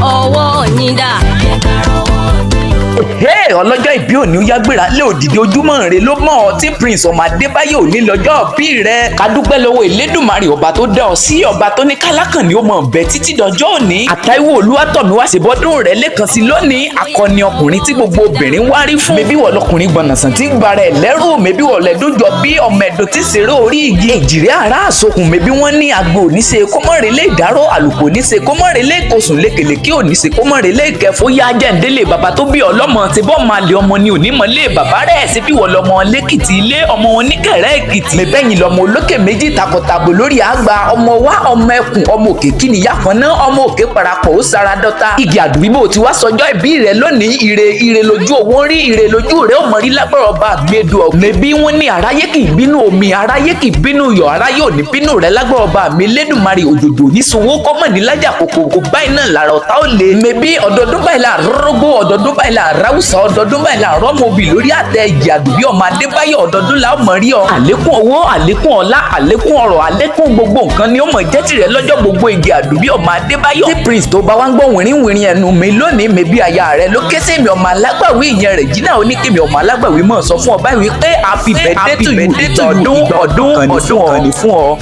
ọwọ́ yín dà. Ọlọ́jọ́ ìbí òní ó yágbéra lé òdìdí ojúmọ́ rẹ ló mọ̀ ọ́ TPRINCE ọmọ Adébáyọ̀ òní lọ́jọ́ bí rẹ. Ká dúpẹ́ lọ́wọ́ Elédùmarè ọba tó dá ọ sí, ọba tó ní kálákàn ni ó mọ̀ bẹ́ẹ̀ títí dọjọ́ òní. Àtàíwò Olúwatọ̀míwá ṣèbọ́dún rẹ̀ lẹ́kan sí lónìí. Akọni ọkùnrin tí gbogbo obìnrin wárí fún. Mebí wọ̀ lọkùnrin gbọ̀nàsàn tí gbara ẹ̀ lẹ́rù. Mebí wọ̀ lẹ́dúnjọ bí ọmọ ẹ̀dùn tí ṣeré orí igi. Èjìrẹ́ ara àsokùn mebí wọ́n ní agbo òní ṣe kọ́mọ́rẹ́lẹ́ ìdárò, àlùkò ní ṣe kọ́mọ́rẹ́lẹ́ ìkosùn, lékelèké òní ṣe kọ́mọ́rẹ́lẹ́ ìkẹfọ́ yá jẹ́ǹdélé bàbá tó bí ọlọ́mọ ti bọ́ máa lé ọmọ ní onímọ̀lé bàbá rẹ̀ sí bí wọ́n lọ́mọ lẹ́kìtì ilé ọmọ wọn ní Kẹ̀rẹ́ Èkìtì. Mẹ́bẹ́yìn lọ́mọ olókè méjì takọ̀tàbò lórí àgbà ọmọ wa ọmọ ẹkùn ọmọ òkè kíníyà kan náà ọmọ òkè parapọ̀ ó sara dọ́ta. Igi àdúgbò tí wá sọjọ́ ìbí rẹ̀ lónìí ire lójú owó rí ire lójú rẹ̀ ó mọ̀rí lágbára ọba àgbẹ̀dù ọ̀. Mẹ́bí wọ́n ní aráyé kì í bínú omi aráyé kì í bínú yọ̀ aráyé ò ní bínú rẹ̀ lágbára ọba mi Elédùmarè òjòjò ní sanwó kọ́mọ̀ ní lájà kòkòkò báyìí náà lára ọ̀tá ò lè. Mẹ́bí ọdọọdún báyìí là rọ́gbó ọdọọdún báyìí là ráwùsà ọdọọdún báyìí là rọ́mọbì lórí àtẹ Ìgè Àdùbí ọmọ Adébáyọ̀ ọdọọdún la ó mọ̀ rí ọ. Àlékún owó àlékún ọlá àlékún ọrọ̀ àlékún gbogbo nǹkan ni ó mọ̀ jẹ́ tìrẹ lọ́jọ́ gbogbo Ìgè Àdùbí ọmọ Adébáyọ̀. TPRINCE tó bá wá ń gbọ́ wìrìwìrì ẹnu mi lónìí mẹ́bí aya rẹ ló ké sí mi ọmọ alágbàwí ìyẹn rẹ̀ jìnnà oníkèmí ọmọ alágbàwí mọ̀ sọ fún ọ báyìí pé happy birthday to you ọdún kan ní fún ọ.